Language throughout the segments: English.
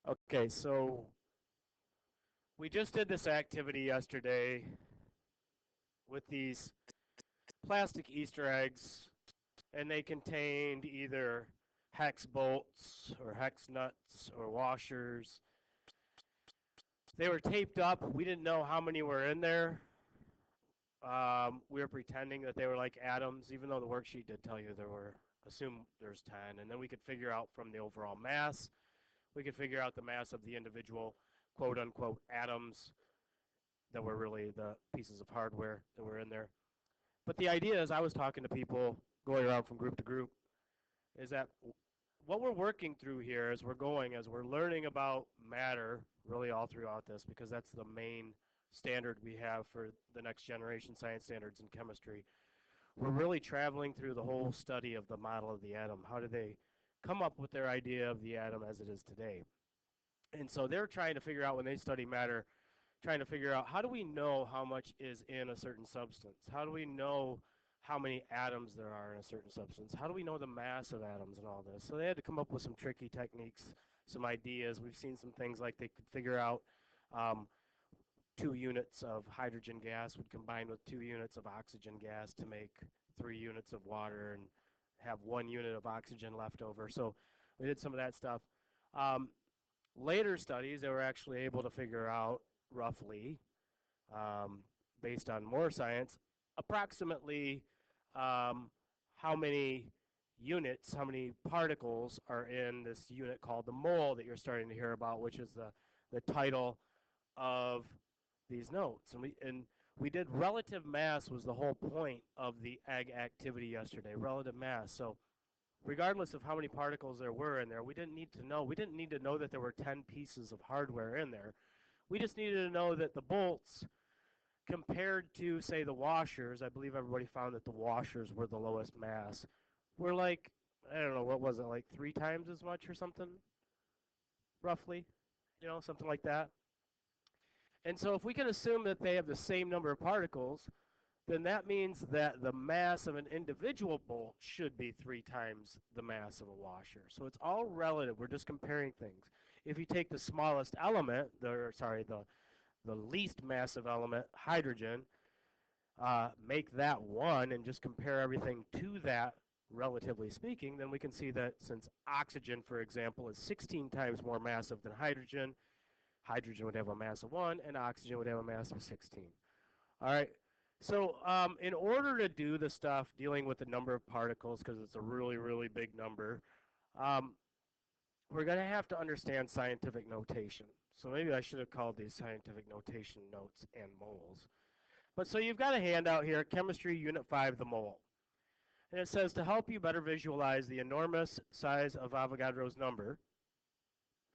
Okay, so we just did this activity yesterday with these plastic Easter eggs, and they contained either hex bolts or hex nuts or washers. They were taped up. We didn't know how many were in there. We were pretending that they were like atoms, even though the worksheet did tell you there were, assume there's 10. And then we could figure out from the overall mass, we could figure out the mass of the individual quote unquote atoms that were really the pieces of hardware that were in there. But the idea is I was talking to people going around from group to group is that what we're working through here as we're going, as we're learning about matter really all throughout this, because that's the main standard we have for the next generation science standards in chemistry. We're really traveling through the whole study of the model of the atom. How did they come up with their idea of the atom as it is today? And so they're trying to figure out when they study matter, trying to figure out how do we know how much is in a certain substance? How do we know how many atoms there are in a certain substance? How do we know the mass of atoms and all this? So they had to come up with some tricky techniques, some ideas. We've seen some things like they could figure out um, 2 units of hydrogen gas would combine with 2 units of oxygen gas to make 3 units of water and have 1 unit of oxygen left over. So we did some of that stuff. Um, Later studies, they were actually able to figure out roughly, um, based on more science, approximately how many units, how many particles are in this unit called the mole that you're starting to hear about, which is the title of these notes. And we did relative mass was the whole point of the egg activity yesterday, relative mass. So regardless of how many particles there were in there, we didn't need to know. We didn't need to know that there were 10 pieces of hardware in there. We just needed to know that the bolts, compared to, say, the washers, I believe everybody found that the washers were the lowest mass, were like, I don't know, what was it, like 3 times as much or something, roughly? Something like that. And so if we can assume that they have the same number of particles, then that means that the mass of an individual bolt should be 3 times the mass of a washer. So it's all relative. We're just comparing things. If you take the smallest element, the least massive element, hydrogen, make that 1 and just compare everything to that, relatively speaking, then we can see that since oxygen, for example, is 16 times more massive than hydrogen, hydrogen would have a mass of 1 and oxygen would have a mass of 16. All right. So in order to do the stuff dealing with the number of particles, because it's a really, really big number, um, we're going to have to understand scientific notation. So maybe I should have called these scientific notation notes and moles. But so you've got a handout here, Chemistry Unit 5, the mole. And it says to help you better visualize the enormous size of Avogadro's number,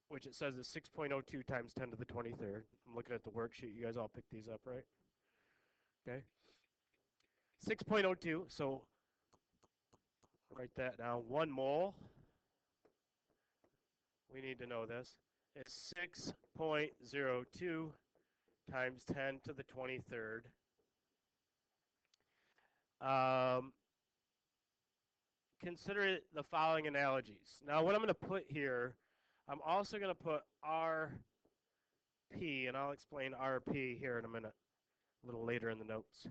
which it says is 6.02 times 10 to the 23rd. I'm looking at the worksheet. You guys all picked these up, right? Okay. 6.02, so write that down. 1 mole, we need to know this, is 6.02 times 10 to the 23rd. Um, Consider the following analogies. Now, what I'm going to put here, I'm also going to put RP, and I'll explain RP here in a minute, a little later in the notes.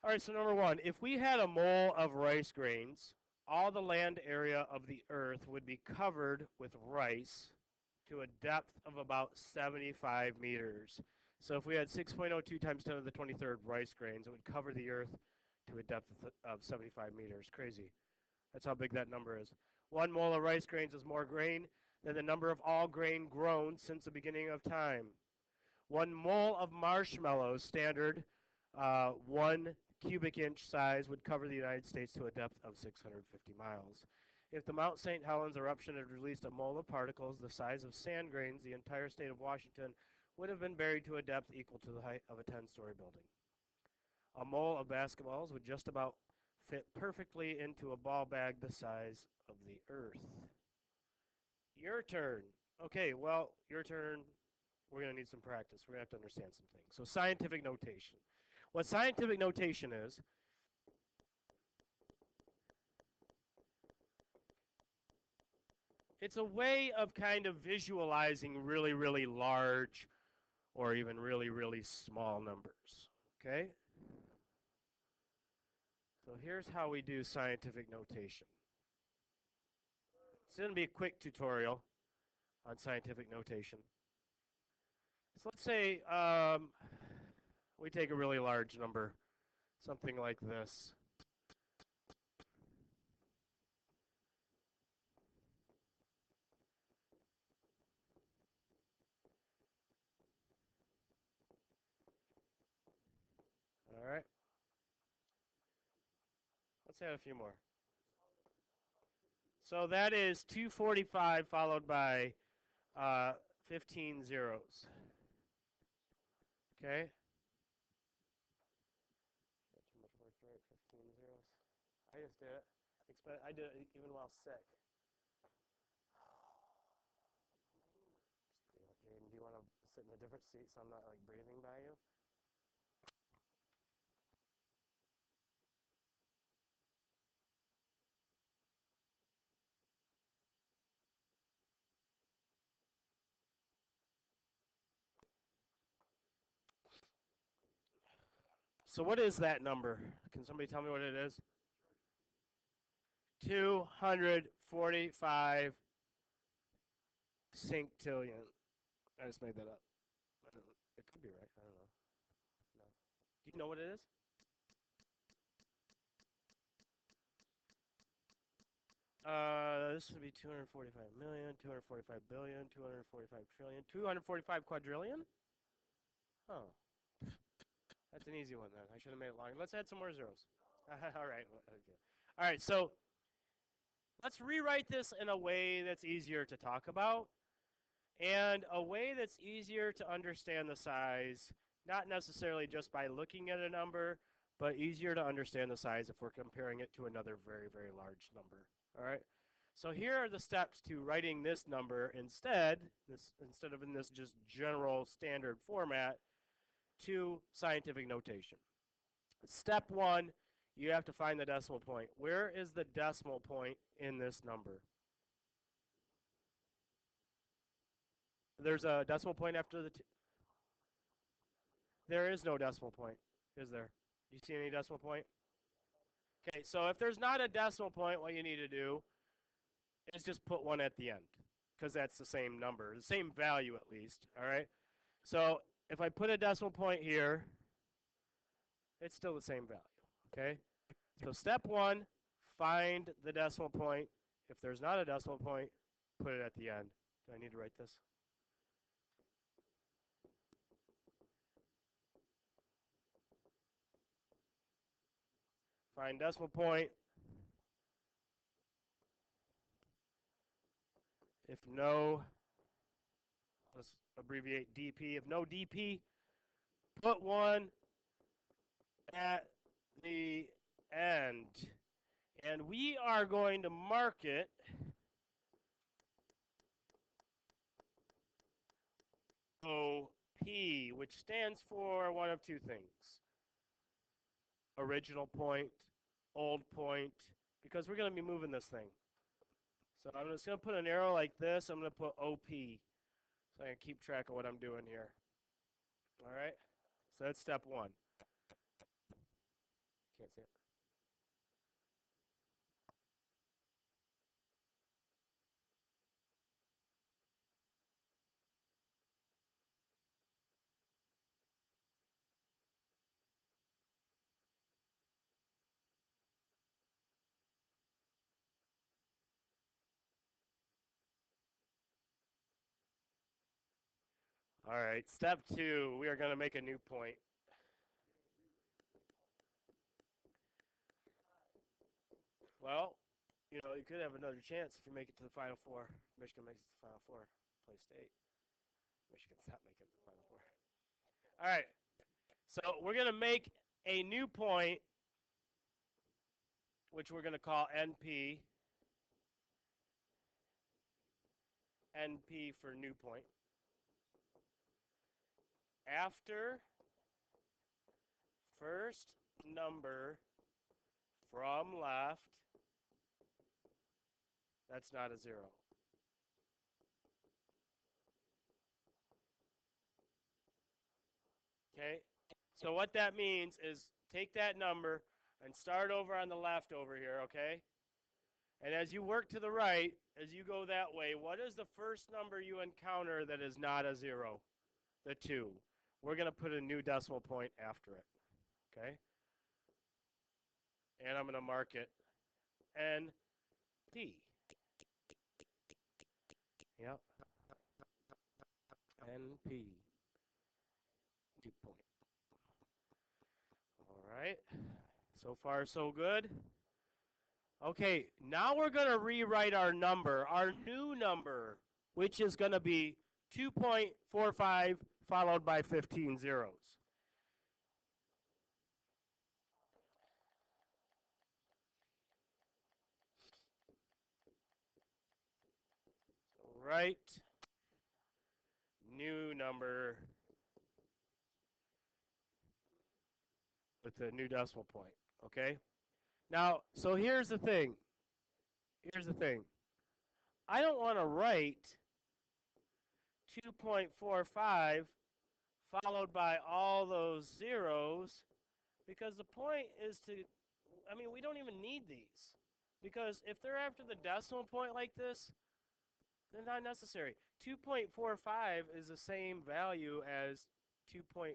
All right, so number 1, if we had a mole of rice grains, all the land area of the earth would be covered with rice to a depth of about 75 meters. So if we had 6.02 times 10 to the 23rd rice grains, it would cover the earth to a depth of 75 meters. Crazy. That's how big that number is. 1 mole of rice grains is more grain than the number of all grain grown since the beginning of time. 1 mole of marshmallows, standard 1 cubic inch size, would cover the United States to a depth of 650 miles. If the Mount St. Helens eruption had released a mole of particles the size of sand grains, the entire state of Washington would have been buried to a depth equal to the height of a 10-story building. A mole of basketballs would just about fit perfectly into a ball bag the size of the earth. Your turn. Okay, well, your turn. We're going to need some practice. We're going to have to understand some things. So scientific notation. What scientific notation it's a way of kind of visualizing really, really large or even really, really small numbers. Okay? So here's how we do scientific notation. It's going to be a quick tutorial on scientific notation. So let's say we take a really large number, something like this. All right. Let's add a few more. So that is 245 followed by 15 zeros. Okay. Too much work, right? 15 zeros. I just did it. I did it even while sick. Jaden, do you want to sit in a different seat so I'm not like breathing by you? So what is that number? Can somebody tell me what it is? 245 cinctillion. I just made that up. It could be right. I don't know. No. Do you know what it is? This would be 245 million, 245 billion, 245 trillion, 245 quadrillion? Oh, that's an easy one then. I should have made it longer. Let's add some more zeros. All right. Okay. All right. So let's rewrite this in a way that's easier to talk about and a way that's easier to understand the size, not necessarily just by looking at a number, but easier to understand the size if we're comparing it to another very, very large number. All right. So here are the steps to writing this number instead of in this just general standard format, to scientific notation. Step one, you have to find the decimal point. Where is the decimal point in this number? There's a decimal point after the there is no decimal point, is there? Do you see any decimal point? Okay, so if there's not a decimal point, what you need to do is just put one at the end, because that's the same number, the same value at least, all right? So if I put a decimal point here, it's still the same value, okay? So step one, find the decimal point. If there's not a decimal point, put it at the end. Do I need to write this? Find decimal point. If no, let's abbreviate DP. If no DP, put one at the end. And we are going to mark it OP, which stands for one of two things. Original point, old point, because we're going to be moving this thing. So I'm just going to put an arrow like this. I'm going to put OP so I can keep track of what I'm doing here. All right? So that's step one. Can't see it. All right, step two, we are going to make a new point. Well, you know, you could have another chance if you make it to the Final Four. Michigan makes it to the Final Four, play state. Michigan's not making it to the Final Four. All right, so we're going to make a new point, which we're going to call NP. NP for new point. After first number from left, that's not a zero. So what that means is take that number and start over on the left over here, okay? And as you work to the right, as you go that way, what is the first number you encounter that is not a 0? The 2. We're going to put a new decimal point after it, okay? And I'm going to mark it NP. Yep, NP. 2 point. All right. So far, so good. Okay, now we're going to rewrite our number, our new number, which is going to be 2.45 followed by 15 zeros. Right, new number with a new decimal point, okay? Now, so here's the thing. Here's the thing. I don't want to write 2.45 followed by all those zeros because the point is to, I mean, we don't even need these. Because if they're after the decimal point like this, they're not necessary. 2.45 is the same value as 2.45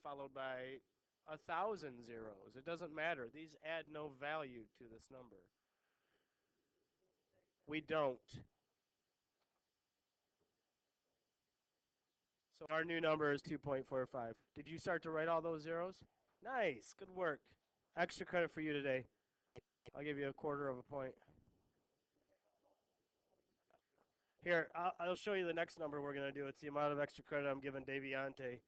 followed by 1,000 zeros. It doesn't matter. These add no value to this number. We don't. So our new number is 2.45. Did you start to write all those zeros? Nice. Good work. Extra credit for you today. I'll give you a quarter of a point. Here, I'll show you the next number we're going to do. It's the amount of extra credit I'm giving Daviante.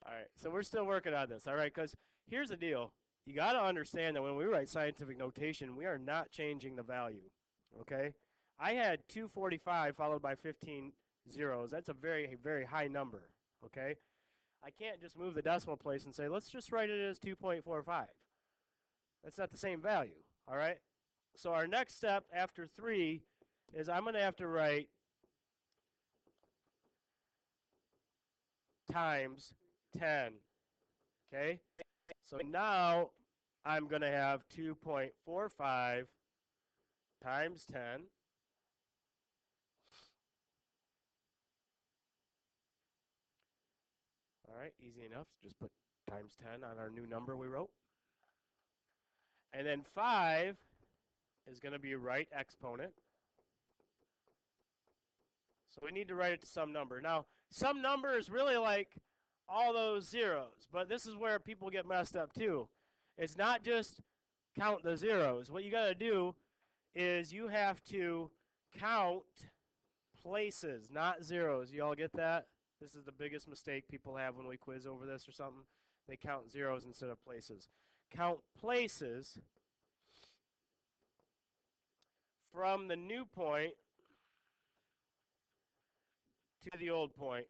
All right, so we're still working on this, all right? Because here's the deal. You got to understand that when we write scientific notation, we are not changing the value, okay? I had 245 followed by 15 zeros. That's a very, very high number, okay? I can't just move the decimal place and say, let's just write it as 2.45. That's not the same value, all right? So our next step after 3 is I'm going to have to write times 10, okay? So now I'm going to have 2.45 times 10. All right, easy enough. Just put times 10 on our new number we wrote. And then 5 is going to be right exponent. So we need to write it to some number. Now, some number is really like all those zeros, but this is where people get messed up too. It's not just count the zeros. What you got to do is you have to count places, not zeros. You all get that? This is the biggest mistake people have when we quiz over this or something. They count zeros instead of places. Count places from the new point to the old point.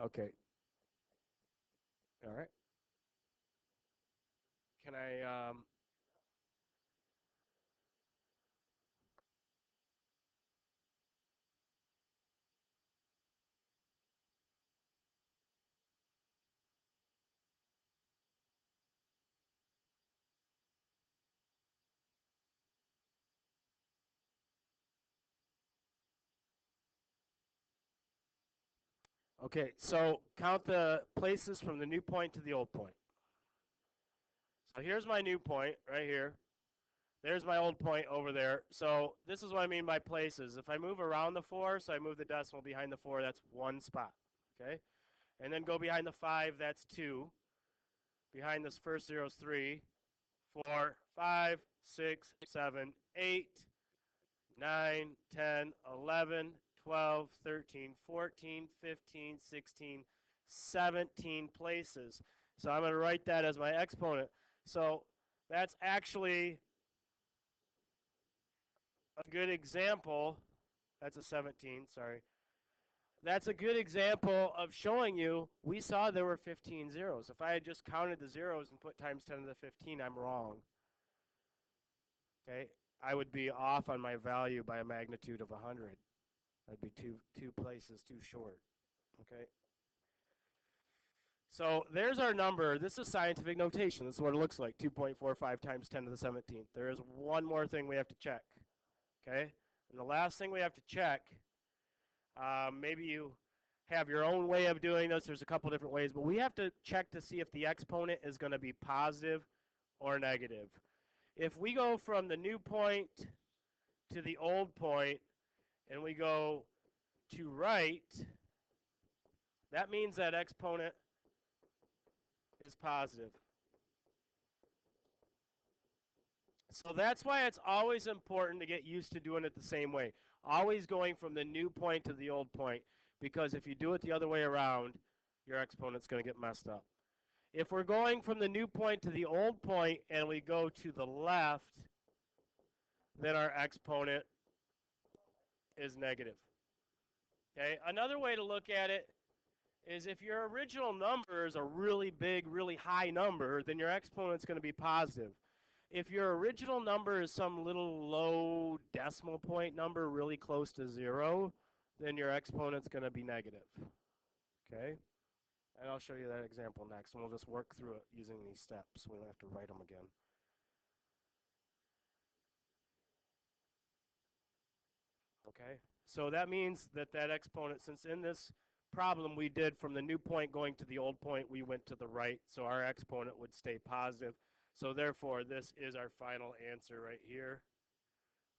Okay. All right. Can I Okay, so count the places from the new point to the old point. So here's my new point right here. There's my old point over there. So this is what I mean by places. If I move around the 4, so I move the decimal behind the 4, that's 1 spot. Okay? And then go behind the 5, that's 2. Behind this first 0 is 3, 4, 5, 6, 7, 8, 9, 10, 11, 12, 13, 14, 15, 16, 17 places. So I'm going to write that as my exponent. So that's actually a good example. That's a 17, sorry. That's a good example of showing you we saw there were 15 zeros. If I had just counted the zeros and put times 10 to the 15, I'm wrong. Okay? I would be off on my value by a magnitude of 100. That'd be two places too short. Okay? So there's our number. This is scientific notation. This is what it looks like, 2.45 times 10 to the 17th. There is one more thing we have to check. Okay? And the last thing we have to check, maybe you have your own way of doing this. There's a couple different ways, but we have to check to see if the exponent is going to be positive or negative. If we go from the new point to the old point and we go to right, that means that exponent is positive. So that's why it's always important to get used to doing it the same way. Always going from the new point to the old point. Because if you do it the other way around, your exponent's going to get messed up. If we're going from the new point to the old point and we go to the left, then our exponent is negative. Okay? Another way to look at it is if your original number is a really big, really high number, then your exponent's going to be positive. If your original number is some little low decimal point number really close to 0, then your exponent's going to be negative. Okay? And I'll show you that example next, and we'll just work through it using these steps. We don't have to write them again. Okay? So that means that that exponent, since in this problem we did from the new point going to the old point, we went to the right, so our exponent would stay positive. So therefore, this is our final answer right here.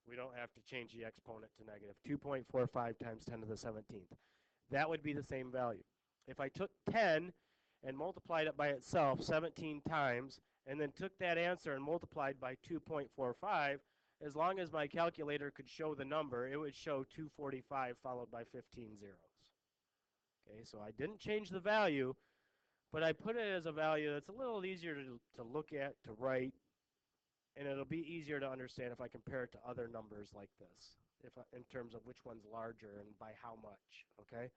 We don't have to change the exponent to negative. 2.45 times 10 to the 17th. That would be the same value. If I took 10 and multiplied it by itself 17 times, and then took that answer and multiplied by 2.45, as long as my calculator could show the number, it would show 245 followed by 15 zeros. Okay, so I didn't change the value, but I put it as a value that's a little easier to look at, to write, and it'll be easier to understand if I compare it to other numbers like this, in terms of which one's larger and by how much, okay?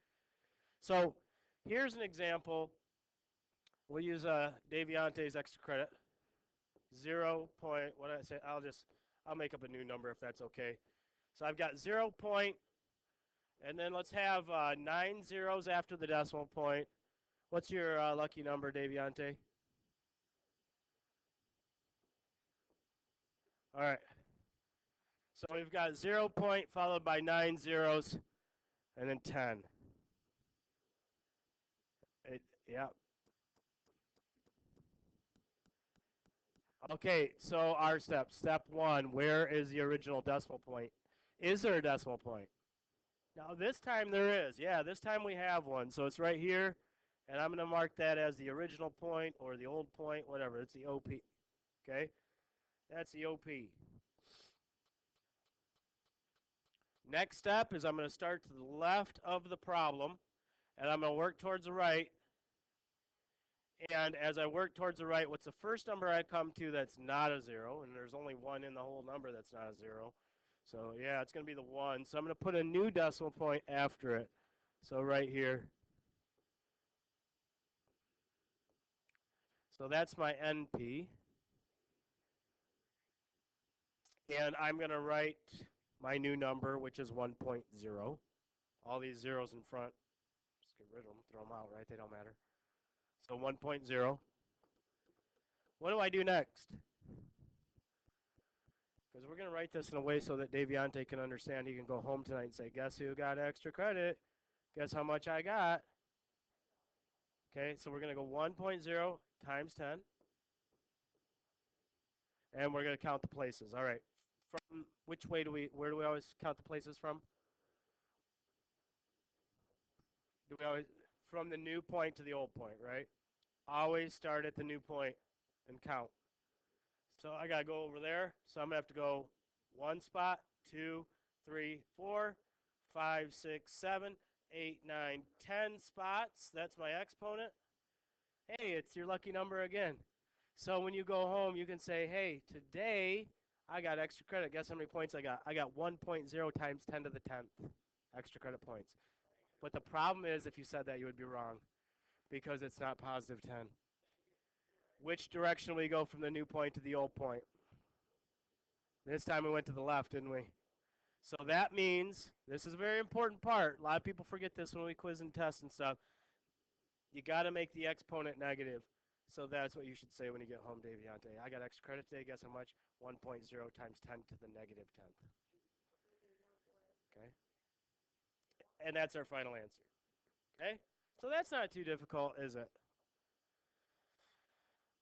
So here's an example. We'll use Daviante's extra credit. 0 point, what did I say? I'll make up a new number if that's okay. So I've got 0 point, and then let's have 9 zeros after the decimal point. What's your lucky number, Daviante? All right. So we've got 0 point followed by 9 zeros, and then 10. Yeah. Okay, so our steps. Step 1, where is the original decimal point? Is there a decimal point? Now this time there is. Yeah, this time we have one. So it's right here, and I'm going to mark that as the original point or the old point, whatever. It's the OP. Okay? That's the OP. Next step is I'm going to start to the left of the problem, and I'm going to work towards the right. And as I work towards the right, what's the first number I come to that's not a 0? And there's only one in the whole number that's not a 0. So yeah, it's going to be the 1. So I'm going to put a new decimal point after it. So right here. So that's my NP. And I'm going to write my new number, which is 1.0. All these zeros in front, just get rid of them, throw them out, right? They don't matter. So 1.0. What do I do next? Because we're going to write this in a way so that Daviante can understand. He can go home tonight and say, guess who got extra credit? Guess how much I got? Okay, so we're going to go 1.0 times 10. And we're going to count the places. All right. From which way where do we always count the places from? Do we always, from the new point to the old point, right? Always start at the new point and count. So I got to go over there. So I'm going to have to go one spot, two, three, 4, 5, 6, 7, 8, 9, 10 spots. That's my exponent. Hey, it's your lucky number again. So when you go home, you can say, hey, today I got extra credit. Guess how many points I got? I got 1.0 times 10 to the 10th extra credit points. But the problem is, if you said that, you would be wrong because it's not positive 10. Which direction we go from the new point to the old point? This time we went to the left, didn't we? So that means, this is a very important part. A lot of people forget this when we quiz and test and stuff. You got to make the exponent negative. So that's what you should say when you get home, Daviante. I got extra credit today. Guess how much? 1.0 times 10 to the negative 10th. Okay? And that's our final answer. Okay? So that's not too difficult, is it?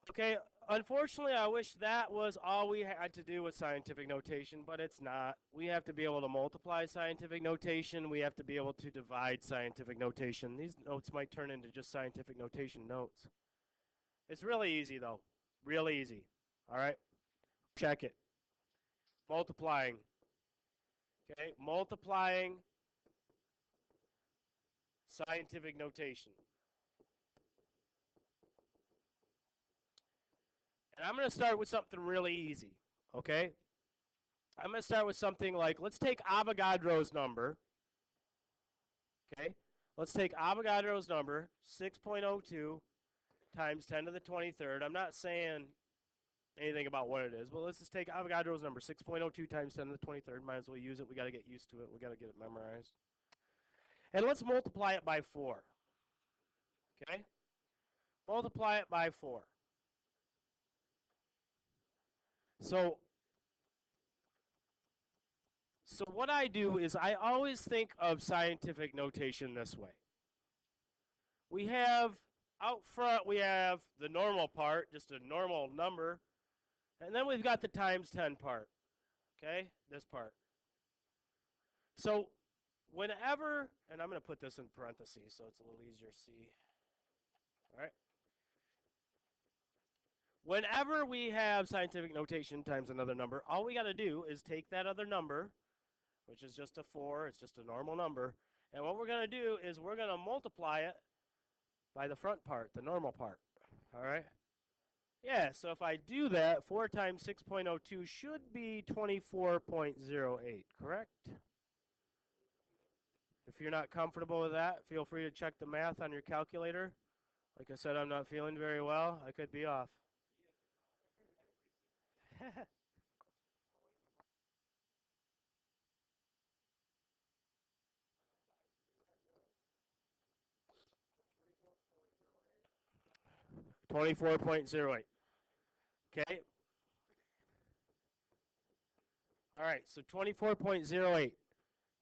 Okay, unfortunately, I wish that was all we had to do with scientific notation, but it's not. We have to be able to multiply scientific notation. We have to be able to divide scientific notation. These notes might turn into just scientific notation notes. It's really easy, though. Really easy. All right? Check it. Multiplying. Okay, multiplying scientific notation. And I'm going to start with something really easy, okay? I'm going to start with something like, let's take Avogadro's number, okay? Let's take Avogadro's number, 6.02 times 10 to the 23rd. I'm not saying anything about what it is, but let's just take Avogadro's number, 6.02 times 10 to the 23rd. Might as well use it. We got to get used to it. We got to get it memorized. And let's multiply it by 4, okay? Multiply it by 4. So what I do is I always think of scientific notation this way. We have out front, we have the normal part, just a normal number, and then we've got the times 10 part, okay, this part. So whenever, and I'm going to put this in parentheses so it's a little easier to see, all right. Whenever we have scientific notation times another number, all we got to do is take that other number, which is just a 4, it's just a normal number, and what we're going to do is we're going to multiply it by the front part, the normal part, all right? Yeah, so if I do that, 4 times 6.02 should be 24.08, correct? If you're not comfortable with that, feel free to check the math on your calculator. Like I said, I'm not feeling very well. I could be off. 24.08. Okay. All right, so 24.08.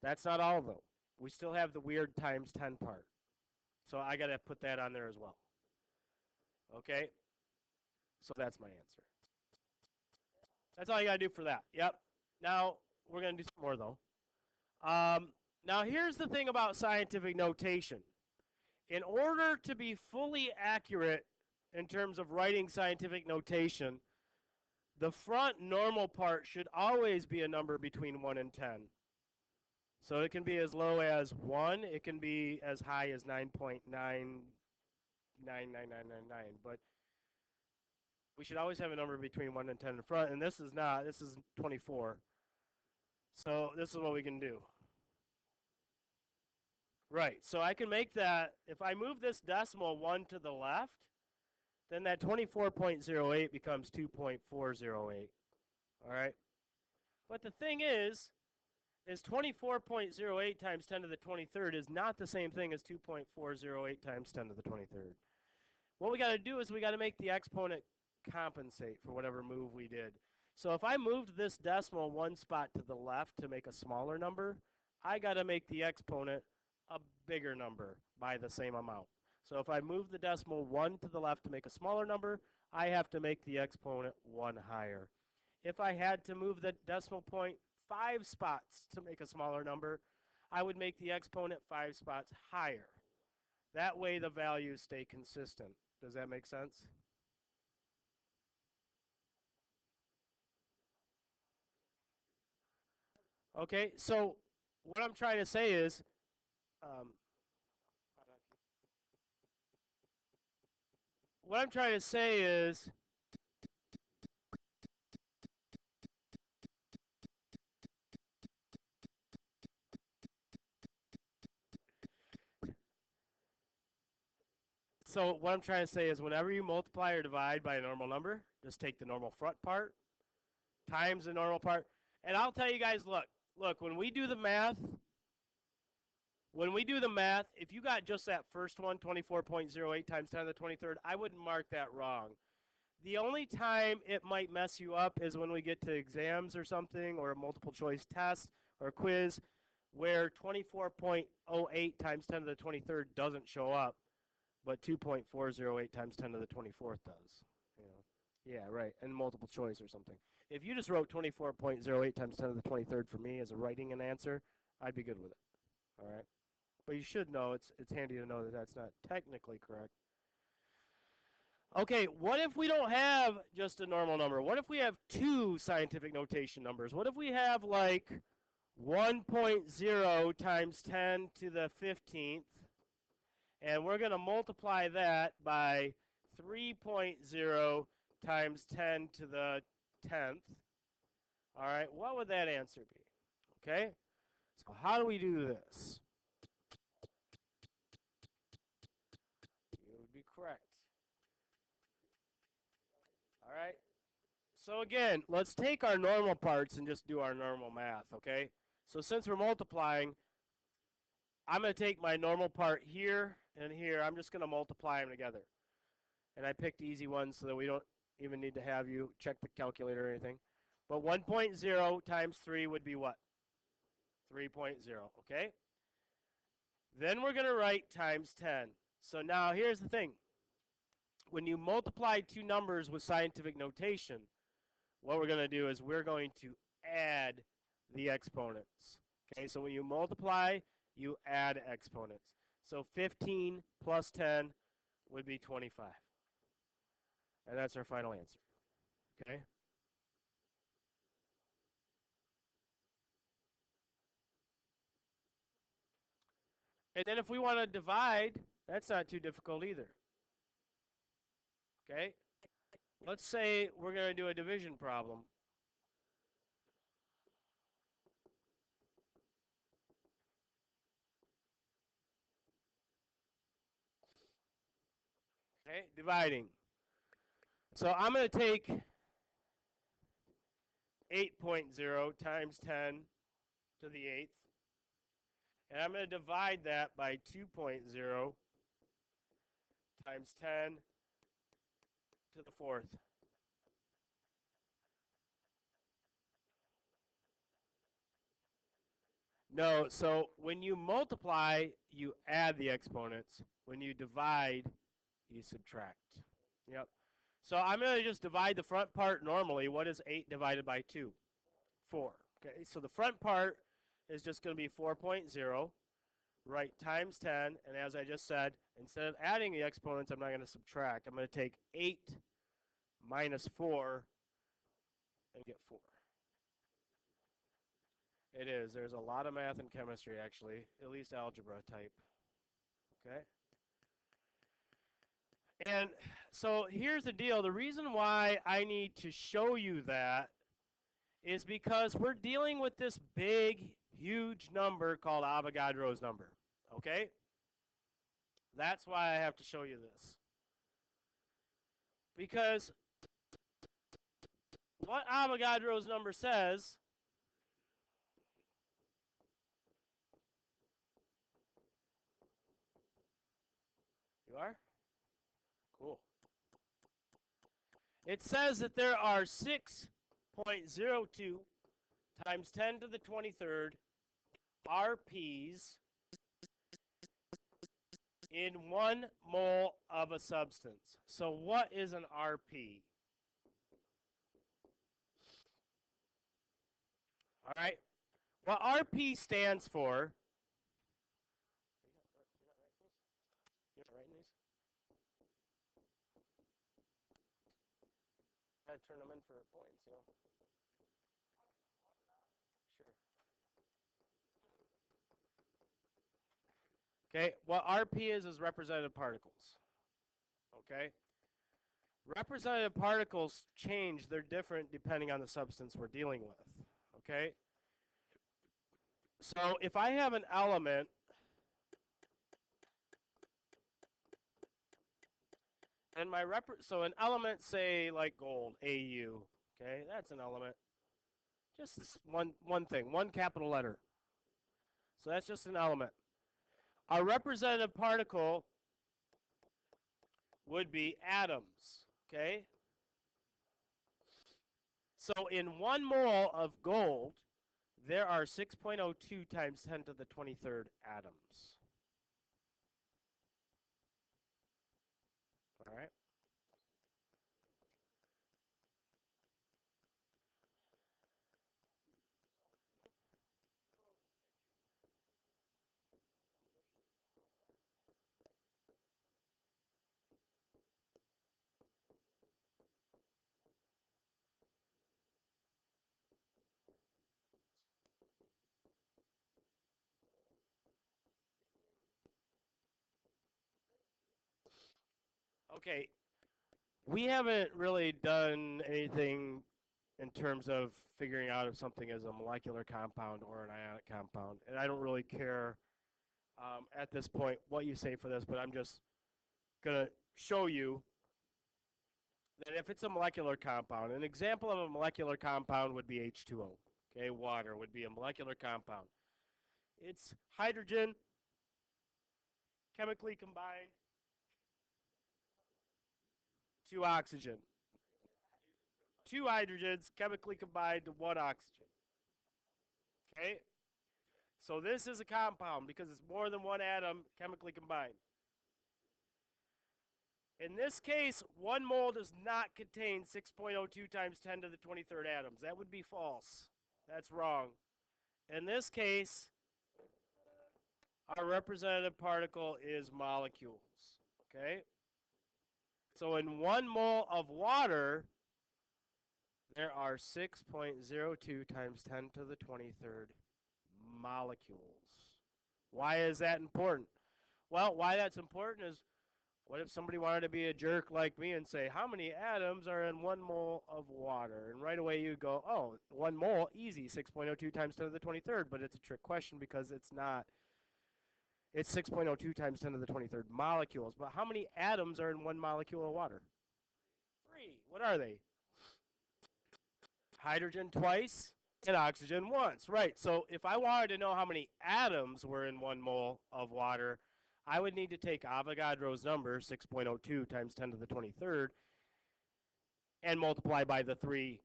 That's not all, though. We still have the weird times 10 part. So I got to put that on there as well. Okay? So that's my answer. That's all you got to do for that. Yep. Now, we're going to do some more, though. Now, here's the thing about scientific notation. In order to be fully accurate in terms of writing scientific notation, the front normal part should always be a number between 1 and 10. So it can be as low as 1. It can be as high as 9.99999. But we should always have a number between 1 and 10 in front. And this is not. This is 24. So this is what we can do. Right. So I can make that. If I move this decimal 1 to the left, then that 24.08 becomes 2.408. All right. But the thing is 24.08 times 10 to the 23rd is not the same thing as 2.408 times 10 to the 23rd. What we got to do is we got to make the exponent compensate for whatever move we did. So if I moved this decimal 1 spot to the left to make a smaller number, I got to make the exponent a bigger number by the same amount. So if I move the decimal 1 to the left to make a smaller number, I have to make the exponent 1 higher. if I had to move the decimal point 5 spots to make a smaller number, I would make the exponent 5 spots higher. That way the values stay consistent. Does that make sense? Okay, so what I'm trying to say is, um, what I'm trying to say is, so what I'm trying to say is whenever you multiply or divide by a normal number, just take the normal front part times the normal part. And I'll tell you guys, look, when we do the math, if you got just that first one, 24.08 times 10 to the 23rd, I wouldn't mark that wrong. The only time it might mess you up is when we get to exams or something, or a multiple choice test or a quiz, where 24.08 times 10 to the 23rd doesn't show up, but 2.408 times 10 to the 24th does. You know? Yeah, right, and multiple choice or something. If you just wrote 24.08 times 10 to the 23rd for me as a writing an answer, I'd be good with it. All right, but you should know it's handy to know that that's not technically correct. Okay, what if we don't have just a normal number? What if we have two scientific notation numbers? What if we have like 1.0 times 10 to the 15th, and we're going to multiply that by 3.0 times 10 to the 10th? All right, what would that answer be? Okay, so how do we do this? You would be correct. All right. So again, let's take our normal parts and just do our normal math, okay? So since we're multiplying, I'm going to take my normal part here and here. I'm just going to multiply them together. And I picked easy ones so that we don't even need to have you check the calculator or anything. But 1.0 times 3 would be what? 3.0, okay? Then we're going to write times 10. So now here's the thing. When you multiply two numbers with scientific notation, what we're going to do is we're going to add the exponents. Okay, so when you multiply, you add exponents. So 15 plus 10 would be 25. And that's our final answer. Okay? And then if we want to divide, that's not too difficult either. Okay? Let's say we're going to do a division problem. Okay? Dividing. So I'm going to take 8.0 times 10 to the 8th. And I'm going to divide that by 2.0 times 10 to the 4th. No, so when you multiply, you add the exponents. When you divide, you subtract. Yep. So I'm going to just divide the front part normally. What is 8 divided by 2? 4. Okay, so the front part is just going to be 4.0, right, times 10. And as I just said, instead of adding the exponents, I'm not going to subtract. I'm going to take 8 minus 4 and get 4. It is. There's a lot of math and chemistry, actually, at least algebra type. Okay? And so here's the deal. The reason why I need to show you that is because we're dealing with this big, huge number called Avogadro's number. Okay? That's why I have to show you this. Because what Avogadro's number says, you are? Cool. It says that there are 6.02 times 10 to the 23rd RPs in 1 mole of a substance. So what is an RP? All right. What RP stands for. You're not writing these? Gotta turn them in for points, you know. Sure. Okay, what RP is representative particles. Okay? Representative particles change, they're different depending on the substance we're dealing with. Okay? So if I have an element, and so an element, say like gold, AU, okay, that's an element. Just this one thing, one capital letter. So that's just an element. Our representative particle would be atoms, okay? So in 1 mole of gold, there are 6.02 times 10 to the 23rd atoms. All right? Okay, we haven't really done anything in terms of figuring out if something is a molecular compound or an ionic compound. And I don't really care at this point what you say for this, but I'm just going to show you that if it's a molecular compound, an example of a molecular compound would be H2O. Okay, water would be a molecular compound. It's hydrogen chemically combined to oxygen. Two hydrogens chemically combined to one oxygen. Okay? So this is a compound because it's more than one atom chemically combined. In this case, 1 mole does not contain 6.02 times 10 to the 23rd atoms. That would be false. That's wrong. In this case, our representative particle is molecules. Okay? So in 1 mole of water, there are 6.02 times 10 to the 23rd molecules. Why is that important? Well, why that's important is, what if somebody wanted to be a jerk like me and say, how many atoms are in 1 mole of water? And right away you go, oh, 1 mole, easy, 6.02 times 10 to the 23rd. But it's a trick question because it's not. It's 6.02 times 10 to the 23rd molecules. But how many atoms are in 1 molecule of water? 3. What are they? Hydrogen twice and oxygen once. Right. So if I wanted to know how many atoms were in 1 mole of water, I would need to take Avogadro's number, 6.02 times 10 to the 23rd, and multiply by the 3,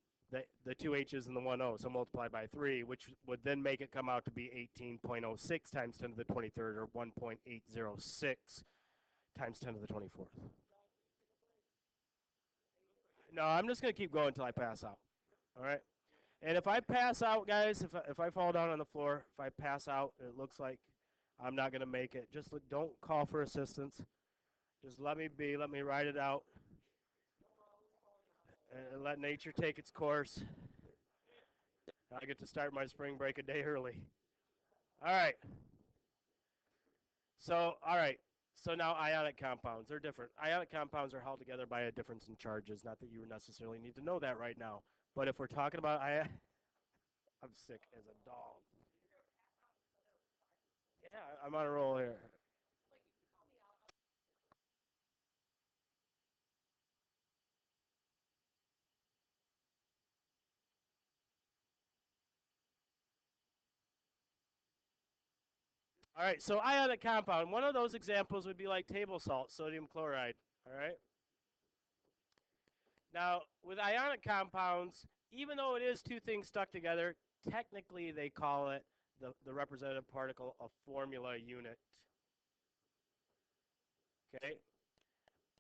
the 2 H's and the 1 O. So multiply by 3, which would then make it come out to be 18.06 times 10 to the 23rd, or 1.806 times 10 to the 24th. No, I'm just going to keep going until I pass out. All right? And if I pass out, guys, if I fall down on the floor, if I pass out, it looks like I'm not going to make it. Just don't call for assistance. Just let me be. Let me ride it out. And let nature take its course. I get to start my spring break a day early. All right. All right. So now ionic compounds. They're different. Ionic compounds are held together by a difference in charges. Not that you necessarily need to know that right now. But if we're talking about I'm sick as a dog. Yeah, I'm on a roll here. All right, so ionic compound. One of those examples would be like table salt, sodium chloride. All right. Now, with ionic compounds, even though it is two things stuck together, technically they call it the representative particle a formula unit. Okay.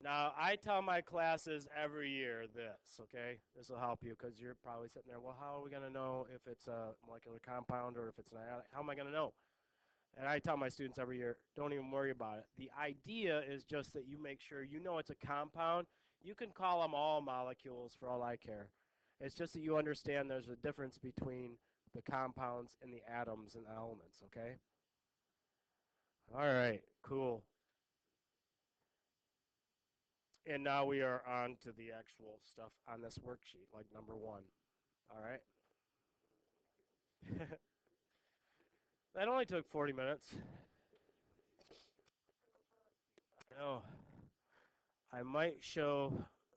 Now, I tell my classes every year this, okay? This will help you because you're probably sitting there, well, how are we going to know if it's a molecular compound or if it's an ionic? How am I going to know? And I tell my students every year, don't even worry about it. The idea is just that you make sure you know it's a compound. You can call them all molecules for all I care. It's just that you understand there's a difference between the compounds and the atoms and elements, okay? All right, cool. And now we are on to the actual stuff on this worksheet, like number one. All right. That only took 40 minutes. Oh, I might show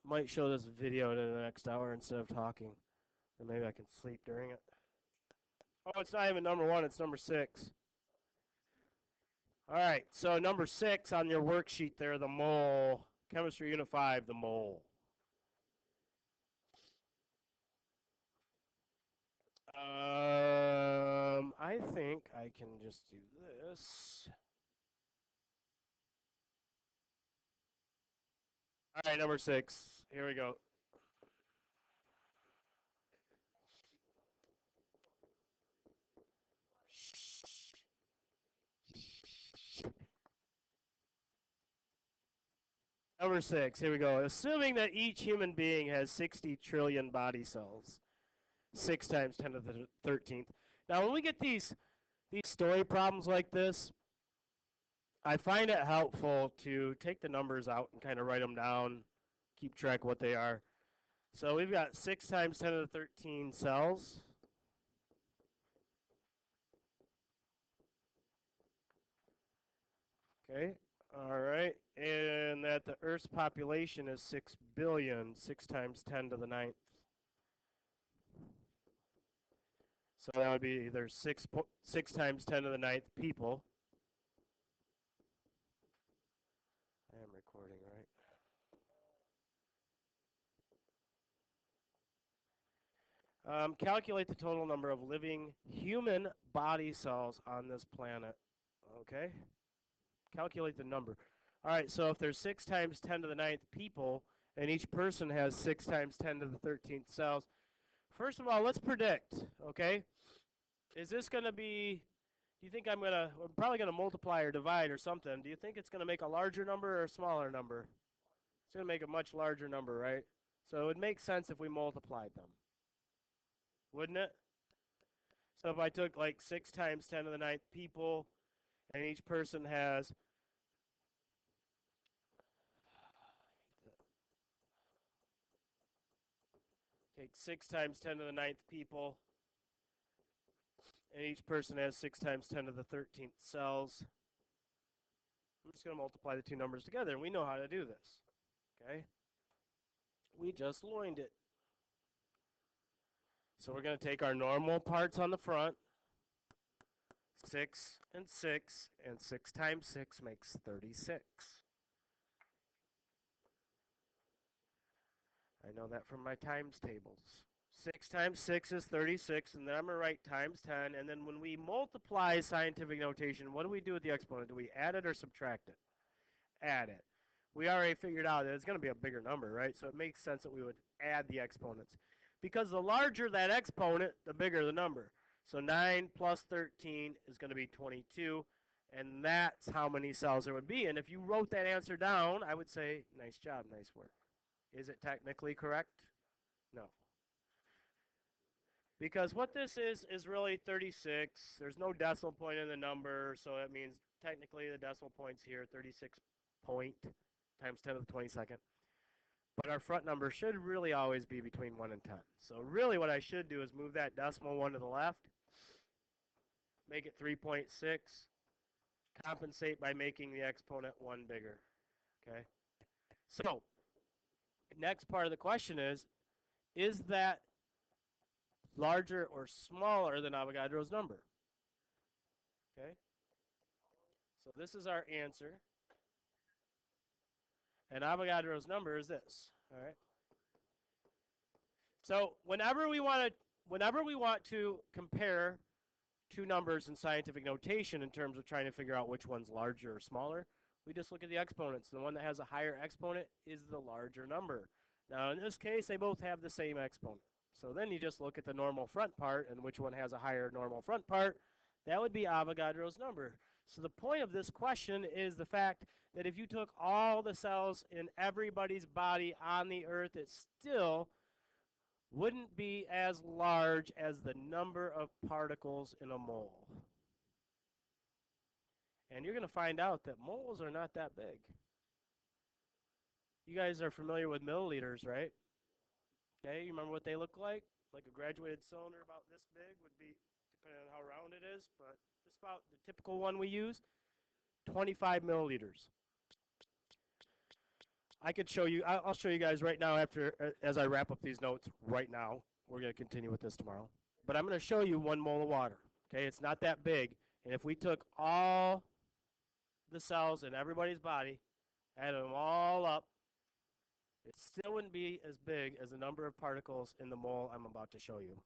this video in the next hour instead of talking, or maybe I can sleep during it. Oh, it's not even number one; it's number six. All right, so number six on your worksheet there, the mole. Chemistry Unit 5, the mole. I think I can just do this. All right, number six. Here we go. Number six, here we go. Assuming that each human being has 60 trillion body cells, 6 times 10 to the 13th. Now, when we get these story problems like this, I find it helpful to take the numbers out and kind of write them down, keep track of what they are. So we've got 6 times 10 to the 13 cells. Okay, all right. And that the Earth's population is 6 billion, 6 times 10 to the ninth. So that would be either 6 times 10 to the ninth people. I am recording, right? Calculate the total number of living human body cells on this planet. Okay? Calculate the number. All right, so if there's 6 times 10 to the ninth people, and each person has 6 times 10 to the 13th cells, first of all, let's predict, okay? Is this going to be, do you think I'm probably going to multiply or divide or something. Do you think it's going to make a larger number or a smaller number? It's going to make a much larger number, right? So it would make sense if we multiplied them, wouldn't it? So if I took like 6 times 10 to the ninth people, and each person has, take 6 times 10 to the ninth people, and each person has 6 times 10 to the 13th cells. I'm just going to multiply the two numbers together, and we know how to do this, okay? We just learned it. So we're going to take our normal parts on the front, 6 and 6, and 6 times 6 makes 36. I know that from my times tables. 6 times 6 is 36, and then I'm going to write times 10, and then when we multiply scientific notation, what do we do with the exponent? Do we add it or subtract it? Add it. We already figured out that it's going to be a bigger number, right? So it makes sense that we would add the exponents. Because the larger that exponent, the bigger the number. So 9 plus 13 is going to be 22, and that's how many cells there would be. And if you wrote that answer down, I would say, nice job, nice work. Is it technically correct? No. Because what this is really 36. There's no decimal point in the number, so that means technically the decimal point's here, 36 point times 10 to the 22nd. But our front number should really always be between 1 and 10. So really what I should do is move that decimal 1 to the left, make it 3.6, compensate by making the exponent 1 bigger. Okay? So, next part of the question is that larger or smaller than Avogadro's number? Okay? So this is our answer. And Avogadro's number is this. All right? So whenever we want to compare two numbers in scientific notation in terms of trying to figure out which one's larger or smaller, We just look at the exponents. The one that has a higher exponent is the larger number. Now, in this case, they both have the same exponent. So then you just look at the normal front part and which one has a higher normal front part. That would be Avogadro's number. So the point of this question is the fact that if you took all the cells in everybody's body on the earth, it still wouldn't be as large as the number of particles in a mole. And you're going to find out that moles are not that big. You guys are familiar with milliliters, right? Okay, you remember what they look like? Like a graduated cylinder about this big would be, depending on how round it is, but just about the typical one we use, 25 milliliters. I could show you, I'll show you guys right now after, as I wrap up these notes right now. We're going to continue with this tomorrow. But I'm going to show you 1 mole of water. Okay, it's not that big. And if we took all the cells in everybody's body, added them all up, it still wouldn't be as big as the number of particles in the mole I'm about to show you.